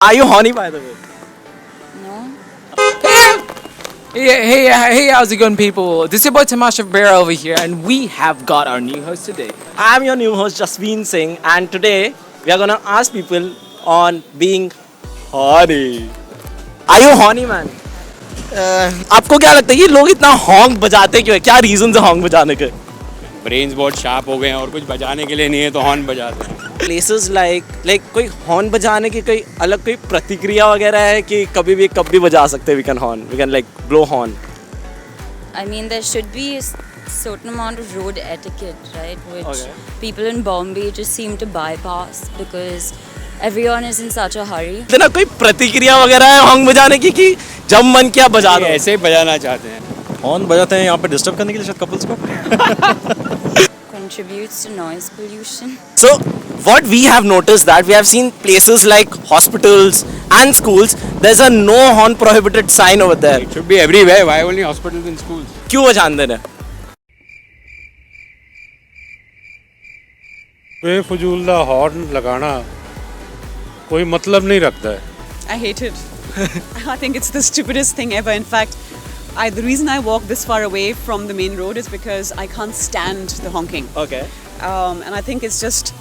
Are you horny, by the way? No. Hey, how's it going, people? This is your boy Tamasha Bear over here, and we have got our new host today. I'm your new host, Jasveen Singh, and today we are gonna ask people on being horny. Are you horny, man? आपको क्या लगता है ये लोग इतना Hong बजाते क्यों है? क्या रीजन है हॉन्ग बजाने के? ब्रेन्स बहुत शार्प हो गए हैं और कुछ बजाने के लिए नहीं है तो हॉर्न बजाते हैं। प्लेसेस लाइक कोई हॉर्न बजाने की कोई अलग कोई प्रतिक्रिया वगैरह है कि कभी भी कब भी बजा सकते हैं? We can like blow horn. I mean, there should be a certain amount of road etiquette, right? Which Okay. people in Bombay just seem to bypass because everyone is in such a hurry. ना कोई प्रतिक्रिया वगैरह है horn बजाने की कि जब मन किया बजा दो? ऐसे ही बजाना चाहते हैं। हॉर्न बजाते हैं यहाँ पे डिस्टर्ब करने के लिए शायद कपल्स को। Contributes to noise pollution. So what we have noticed that we have seen places like hospitals and schools, there's a no horn prohibited sign over there. It should be everywhere. Why only hospitals and schools? क्यों बजान देना? बेफजूल दा horn लगाना कोई मतलब नहीं रखता है। I hate it. I think it's the stupidest thing ever. In fact, the reason I walk this far away from the main road is because I can't stand the honking. Okay. And I think it's just,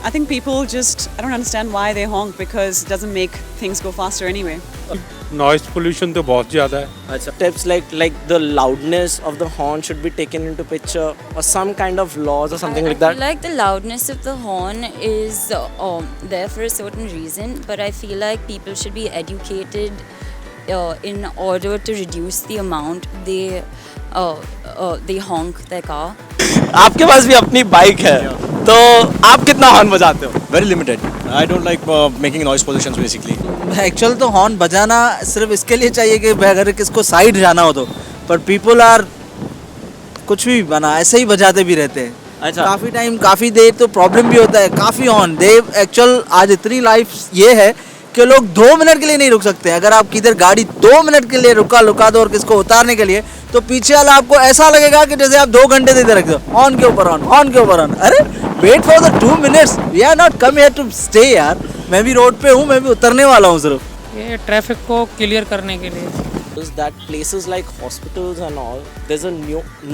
I think people just, I don't understand why they honk because it doesn't make things go faster anyway. Noise pollution तो बहुत ज़्यादा है। अच्छा. Tips like the loudness of the horn should be taken into picture or some kind of laws or something like I that. feel like the loudness of the horn is there for a certain reason, but I feel like people should be educated in order to reduce the amount they honk their car. आपके पास भी अपनी bike है तो आप कितना horn बजाते हो? Very limited. I don't like making noise pollution basically. Actual तो हॉर्न बजाना सिर्फ इसके लिए चाहिए कि अगर किसको साइड जाना हो तो, पर पीपल आर कुछ भी बना ऐसे ही बजाते भी रहते हैं। अच्छा. काफ़ी टाइम काफ़ी देर तो प्रॉब्लम भी होता है। काफ़ी हॉर्न दे एक्चुअल आज इतनी लाइफ ये है कि लोग 2 मिनट के लिए नहीं रुक सकते। अगर आप किधर गाड़ी 2 मिनट के लिए रुका दो और किसको उतारने के लिए तो पीछे वाला आपको ऐसा लगेगा कि जैसे आप 2 घंटे से इधर रख दो हॉर्न के ऊपर हॉर्न के ऊपर हॉर्न। अरे wait for the 2 minutes, we are not come here to stay यार। मैं भी रोड पे हूँ, मैं भी उतरने वाला हूँ सिर्फ। ये ट्रैफिक को क्लियर करने के लिए। Is that places like hospitals and all, there's a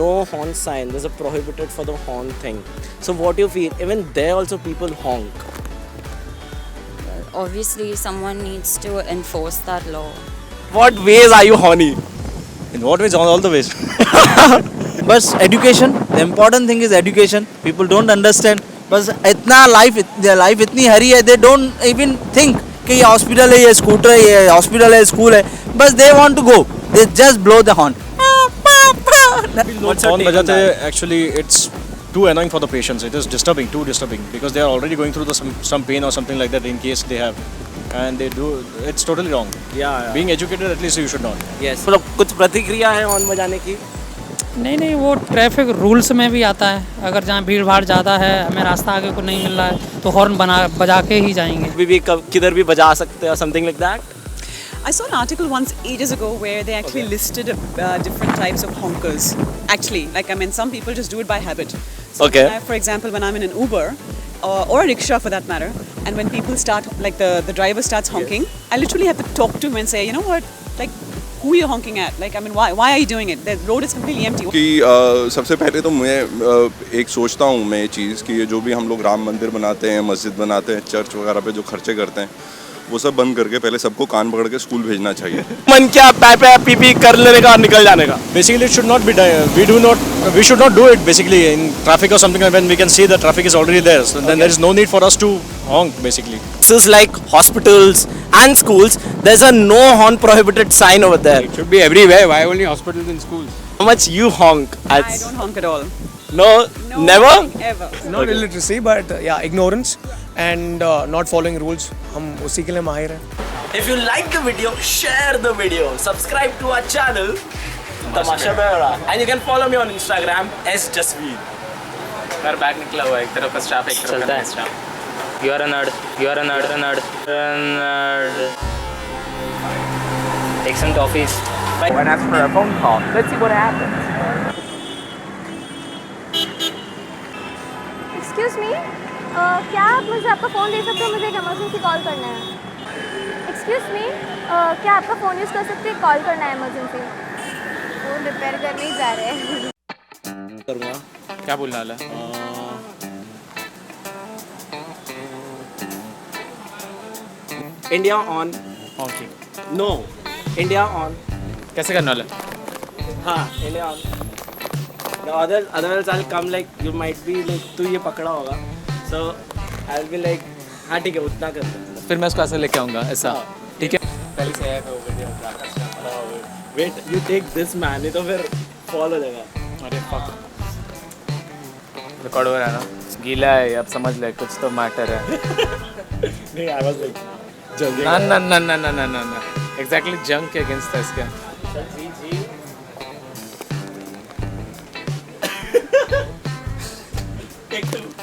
no horn sign. There's a prohibited for the horn thing. So what do you feel? Even there also people honk. Obviously, someone needs to enforce that law. What ways are you horny? In what ways? All the ways. बस education, the important thing is education. People don't understand. बस इतना life इतनी हरी है, they don't even think कि ये hospital है, ये scooter है, ये हॉस्पिटल है, स्कूल है। बस they want to go, they just blow the horn. Horn बजाते हैं actually it's too annoying for the patients. It is disturbing, too disturbing, because they are already going through some pain or something like that in case they have, and they do. It's totally wrong. Yeah. Being educated, at least you should not. Yes. मतलब कुछ प्रतिक्रिया है horn बजाने की? नहीं, वो traffic rules में भी आता है। अगर जहाँ भीड़ भाड़ ज़्यादा है, हमें रास्ता आगे को नहीं मिल रहा है तो हॉर्न बजा के ही जाएंगे। कभी भी किधर भी बजा सकते हैं, something like that. I saw an article once ages ago where they actually listed different types of honkers. Actually, like I mean, some people just do it by habit. So Okay. for example, when I'm in an Uber or a rickshaw for that matter, and when people start, like the driver starts honking, I literally have to talk to him and say, you know what, like, who are you honking at? Like, I mean, why are you doing it? The road is completely empty. कि सबसे पहले तो मैं एक सोचता हूँ मैं ये चीज़ कि ये जो भी हम लोग राम मंदिर बनाते हैं, मस्जिद बनाते हैं, चर्च वगैरह पे जो खर्चे करते हैं वो सब बंद करके पहले सबको कान पकड़ के स्कूल भेजना चाहिए। मन क्या पी पी कर लेने का और निकल जाने का? Basically, it should not be done. We should not do it basically in traffic or something when we can see the traffic is already there. So then there is no need for us to honk basically. Places like hospitals and schools, there's a no horn prohibited sign over there. It should be everywhere. Why only hospitals and schools? How much you honk? I don't honk at all. No, never. Ever. Not illiteracy, but yeah, ignorance and not following rules. हम उसी के लिए माहिर हैं। If you like the video, share the video. Subscribe to our channel, Tamasha Bear, and you can follow me on Instagram @jasveen. मेरा bag निकला हुआ है, एक तरफ का स्ट्रैप एक तरफ का strap. You are a nerd. You are a nerd. Take some toffees. And ask for a phone call. Let's see what happens. Excuse me, क्या आप मुझे आपका फ़ोन दे सकते हो? मुझे एक इमरजेंसी कॉल करना है। एक्सक्यूज़ मी, क्या आपका फ़ोन यूज़ कर सकते हैं? कॉल करना है इमरजेंसी। फ़ोन रिपेयर करने ही जा रहे हैं। करूँगा। क्या बोलने वाला है? India on. Okay, no, India on. कैसे करने वाला है? हाँ, India on. The otherwise I'll come like you might be like तू ये पकड़ा होगा, so I'll be like हाँ ठीक है उतना कर सकते। फिर मैं उसको ऐसे लेके आऊँगा ऐसा, ठीक है? पहले से है Wait, you take this man, नहीं तो फिर fall हो जाएगा। अरे फक, रिकॉर्ड हो रहा है ना? गीला है, अब समझ ले कुछ तो मैटर है। नहीं, I was like joking। ना ना ना ना ना ना ना ना, एग्जैक्टली जंग के अगेंस्ट था इसके। Take two।